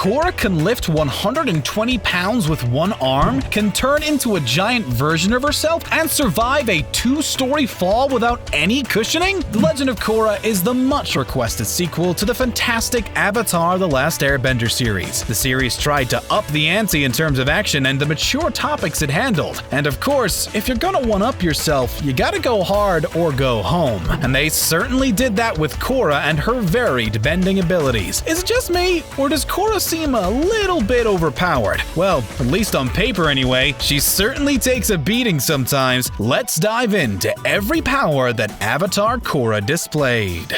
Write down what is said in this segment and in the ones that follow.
Korra can lift 120 pounds with one arm, can turn into a giant version of herself, and survive a 2-story fall without any cushioning? The Legend of Korra is the much-requested sequel to the fantastic Avatar: The Last Airbender series. The series tried to up the ante in terms of action and the mature topics it handled. And of course, if you're gonna one-up yourself, you gotta go hard or go home. And they certainly did that with Korra and her varied bending abilities. Is it just me, or does Korra seem a little bit overpowered? Well, at least on paper anyway, she certainly takes a beating sometimes. Let's dive into every power that Avatar Korra displayed.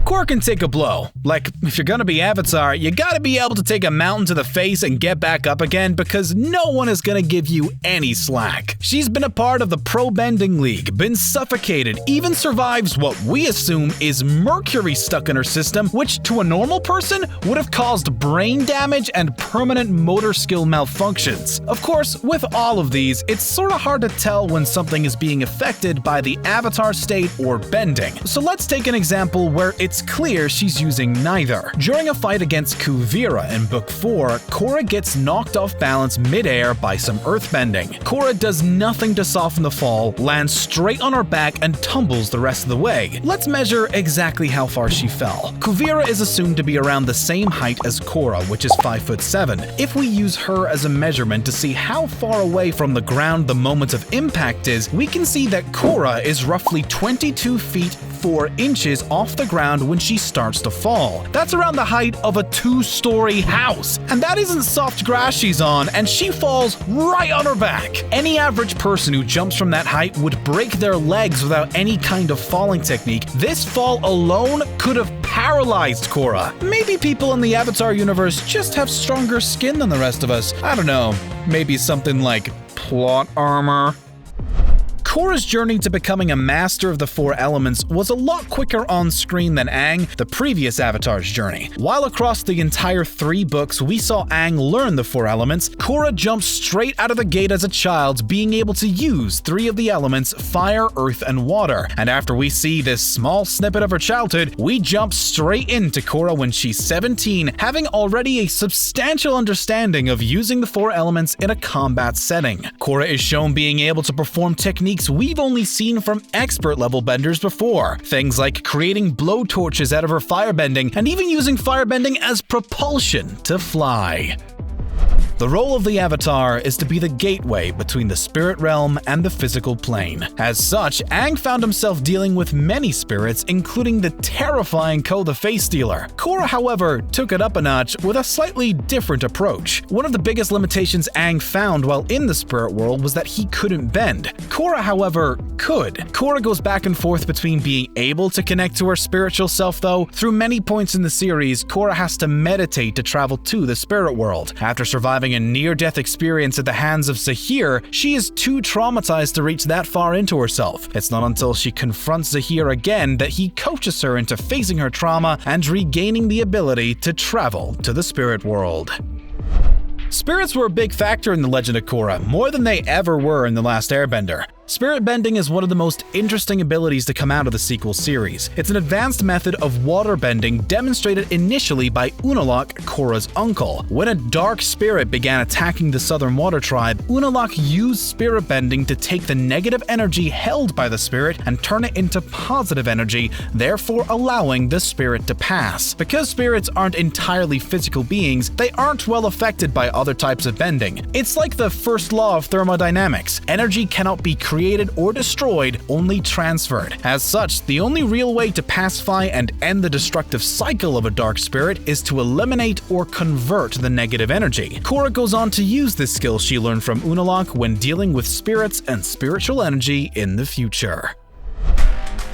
Korra can take a blow. Like, if you're gonna be Avatar, you gotta be able to take a mountain to the face and get back up again because no one is gonna give you any slack. She's been a part of the Pro Bending League, been suffocated, even survives what we assume is mercury stuck in her system, which to a normal person would have caused brain damage and permanent motor skill malfunctions. Of course, with all of these, it's sorta hard to tell when something is being affected by the Avatar state or bending. So let's take an example where it's clear she's using neither. During a fight against Kuvira in Book 4, Korra gets knocked off balance mid-air by some earthbending. Korra does nothing to soften the fall, lands straight on her back, and tumbles the rest of the way. Let's measure exactly how far she fell. Kuvira is assumed to be around the same height as Korra, which is 5'7". If we use her as a measurement to see how far away from the ground the moment of impact is, we can see that Korra is roughly 22 feet 4 inches off the ground when she starts to fall. That's around the height of a 2-story house. And that isn't soft grass she's on, and she falls right on her back. Any average person who jumps from that height would break their legs without any kind of falling technique. This fall alone could have paralyzed Korra. Maybe people in the Avatar universe just have stronger skin than the rest of us. I don't know. Maybe something like plot armor. Korra's journey to becoming a master of the 4 elements was a lot quicker on screen than Aang, the previous Avatar's journey. While across the entire 3 books we saw Aang learn the 4 elements, Korra jumped straight out of the gate as a child, being able to use 3 of the elements: fire, earth, and water. And after we see this small snippet of her childhood, we jump straight into Korra when she's 17, having already a substantial understanding of using the 4 elements in a combat setting. Korra is shown being able to perform techniques we've only seen from expert-level benders before. Things like creating blowtorches out of her firebending, and even using firebending as propulsion to fly. The role of the Avatar is to be the gateway between the spirit realm and the physical plane. As such, Aang found himself dealing with many spirits, including the terrifying Ko the Face Stealer. Korra, however, took it up a notch with a slightly different approach. One of the biggest limitations Aang found while in the spirit world was that he couldn't bend. Korra, however, could. Korra goes back and forth between being able to connect to her spiritual self, though. Through many points in the series, Korra has to meditate to travel to the spirit world. After surviving a near-death experience at the hands of Zahir, she is too traumatized to reach that far into herself. It's not until she confronts Zahir again that he coaches her into facing her trauma and regaining the ability to travel to the spirit world. Spirits were a big factor in The Legend of Korra, more than they ever were in The Last Airbender. Spirit bending is one of the most interesting abilities to come out of the sequel series. It's an advanced method of water bending demonstrated initially by Unalaq, Korra's uncle. When a dark spirit began attacking the Southern Water Tribe, Unalaq used spirit bending to take the negative energy held by the spirit and turn it into positive energy, therefore allowing the spirit to pass. Because spirits aren't entirely physical beings, they aren't well affected by other types of bending. It's like the first law of thermodynamics. Energy cannot be created or destroyed, only transferred. As such, the only real way to pacify and end the destructive cycle of a dark spirit is to eliminate or convert the negative energy. Korra goes on to use this skill she learned from Unalaq when dealing with spirits and spiritual energy in the future.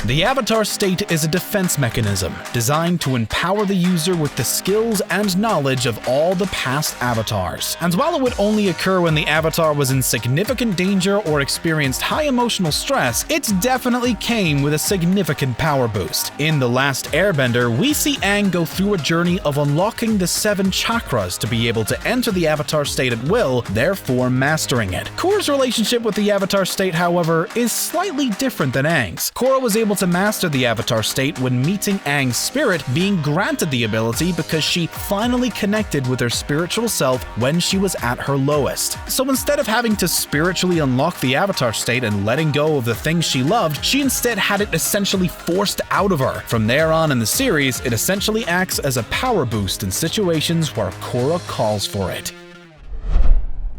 The Avatar state is a defense mechanism designed to empower the user with the skills and knowledge of all the past avatars. And while it would only occur when the avatar was in significant danger or experienced high emotional stress, it definitely came with a significant power boost. In The Last Airbender, we see Aang go through a journey of unlocking the 7 chakras to be able to enter the avatar state at will, therefore mastering it. Korra's relationship with the avatar state, however, is slightly different than Aang's. Korra was able able to master the Avatar state when meeting Aang's spirit, being granted the ability because she finally connected with her spiritual self when she was at her lowest. So instead of having to spiritually unlock the Avatar state and letting go of the things she loved, she instead had it essentially forced out of her. From there on in the series, it essentially acts as a power boost in situations where Korra calls for it.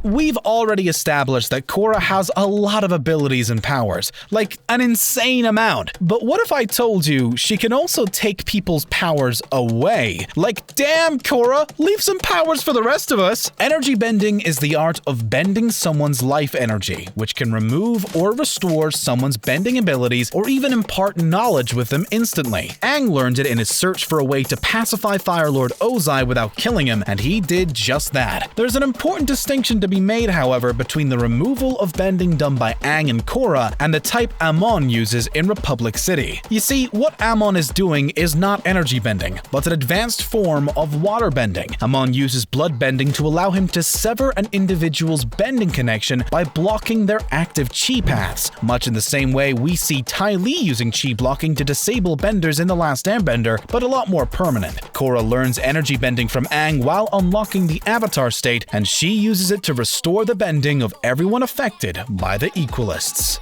We've already established that Korra has a lot of abilities and powers, like an insane amount. But what if I told you she can also take people's powers away? Like, damn, Korra, leave some powers for the rest of us! Energy bending is the art of bending someone's life energy, which can remove or restore someone's bending abilities or even impart knowledge with them instantly. Aang learned it in his search for a way to pacify Fire Lord Ozai without killing him, and he did just that. There's an important distinction to be made, however, between the removal of bending done by Aang and Korra and the type Amon uses in Republic City. You see, what Amon is doing is not energy bending, but an advanced form of water bending. Amon uses blood bending to allow him to sever an individual's bending connection by blocking their active chi paths, much in the same way we see Ty Lee using chi blocking to disable benders in The Last Airbender, but a lot more permanent. Korra learns energy bending from Aang while unlocking the Avatar state, and she uses it to restore the bending of everyone affected by the Equalists.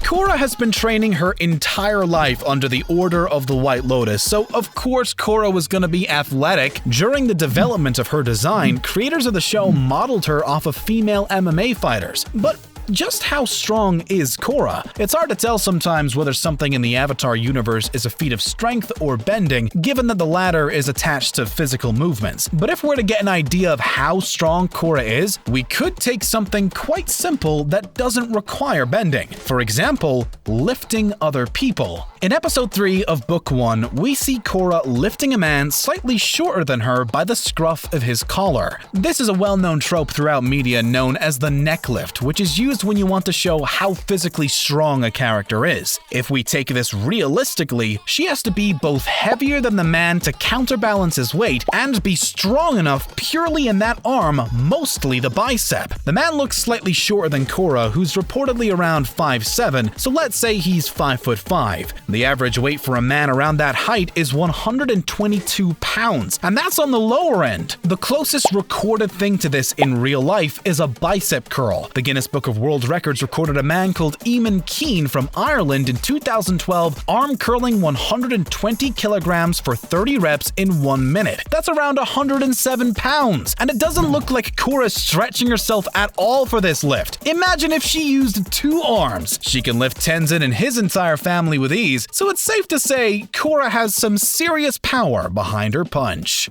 Korra has been training her entire life under the Order of the White Lotus, so of course Korra was gonna be athletic. During the development of her design, creators of the show modeled her off of female MMA fighters. But just how strong is Korra? It's hard to tell sometimes whether something in the Avatar universe is a feat of strength or bending, given that the latter is attached to physical movements. But if we're to get an idea of how strong Korra is, we could take something quite simple that doesn't require bending. For example, lifting other people. In episode 3 of Book 1, we see Korra lifting a man slightly shorter than her by the scruff of his collar. This is a well-known trope throughout media known as the neck lift, which is used when you want to show how physically strong a character is. If we take this realistically, she has to be both heavier than the man to counterbalance his weight and be strong enough purely in that arm, mostly the bicep. The man looks slightly shorter than Korra, who's reportedly around 5'7", so let's say he's 5'5". The average weight for a man around that height is 122 pounds, and that's on the lower end. The closest recorded thing to this in real life is a bicep curl. The Guinness Book of World Records recorded a man called Eamon Keane from Ireland in 2012 arm curling 120 kilograms for 30 reps in 1 minute. That's around 107 pounds, and it doesn't look like Korra's stretching herself at all for this lift. Imagine if she used 2 arms. She can lift Tenzin and his entire family with ease, so it's safe to say Korra has some serious power behind her punch.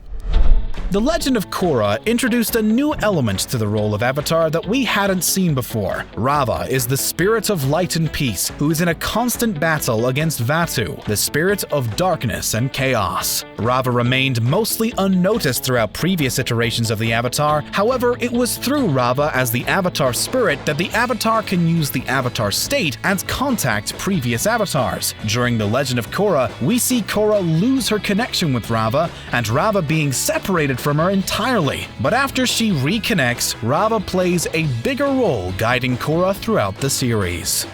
The Legend of Korra introduced a new element to the role of Avatar that we hadn't seen before. Raava is the spirit of light and peace, who is in a constant battle against Vaatu, the spirit of darkness and chaos. Raava remained mostly unnoticed throughout previous iterations of the Avatar. However, it was through Raava as the Avatar spirit that the Avatar can use the Avatar state and contact previous Avatars. During The Legend of Korra, we see Korra lose her connection with Raava, and Raava being separated from her entirely. But after she reconnects, Raava plays a bigger role guiding Korra throughout the series.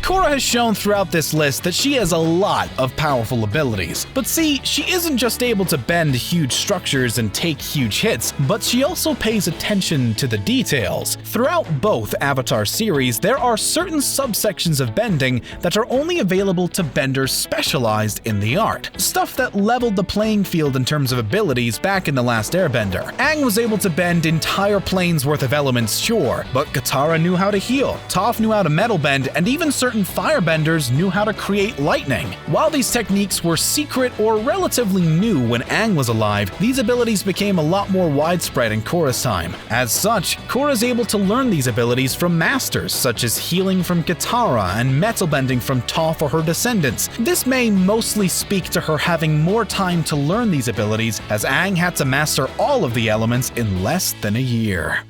Korra has shown throughout this list that she has a lot of powerful abilities. But see, she isn't just able to bend huge structures and take huge hits, but she also pays attention to the details. Throughout both Avatar series, there are certain subsections of bending that are only available to benders specialized in the art. Stuff that leveled the playing field in terms of abilities back in The Last Airbender. Aang was able to bend entire planes worth of elements, sure, but Katara knew how to heal, Toph knew how to metal bend, and even certain firebenders knew how to create lightning. While these techniques were secret or relatively new when Aang was alive, these abilities became a lot more widespread in Korra's time. As such, Korra is able to learn these abilities from masters, such as healing from Katara and metal bending from Toph or her descendants. This may mostly speak to her having more time to learn these abilities, as Aang had to master all of the elements in less than a year.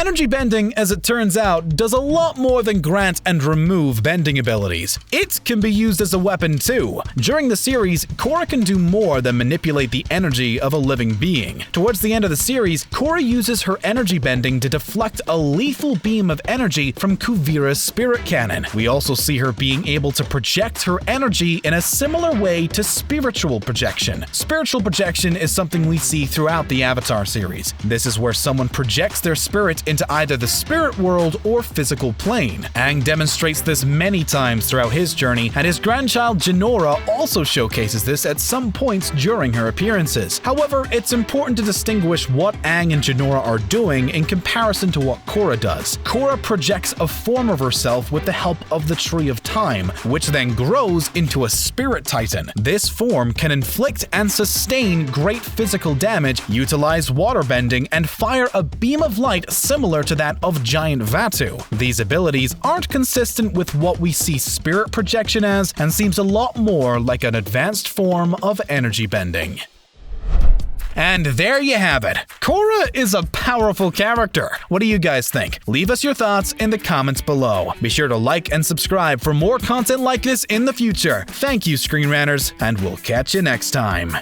Energy bending, as it turns out, does a lot more than grant and remove bending abilities. It can be used as a weapon too. During the series, Korra can do more than manipulate the energy of a living being. Towards the end of the series, Korra uses her energy bending to deflect a lethal beam of energy from Kuvira's spirit cannon. We also see her being able to project her energy in a similar way to spiritual projection. Spiritual projection is something we see throughout the Avatar series. This is where someone projects their spirit into either the spirit world or physical plane. Aang demonstrates this many times throughout his journey, and his grandchild Jinora also showcases this at some points during her appearances. However, it's important to distinguish what Aang and Jinora are doing in comparison to what Korra does. Korra projects a form of herself with the help of the Tree of Time, which then grows into a spirit titan. This form can inflict and sustain great physical damage, utilize water bending, and fire a beam of light similar to that of giant Vatu. These abilities aren't consistent with what we see spirit projection as, and seems a lot more like an advanced form of energy bending. And there you have it. Korra is a powerful character. What do you guys think? Leave us your thoughts in the comments below. Be sure to like and subscribe for more content like this in the future. Thank you, ScreenRanters, and we'll catch you next time.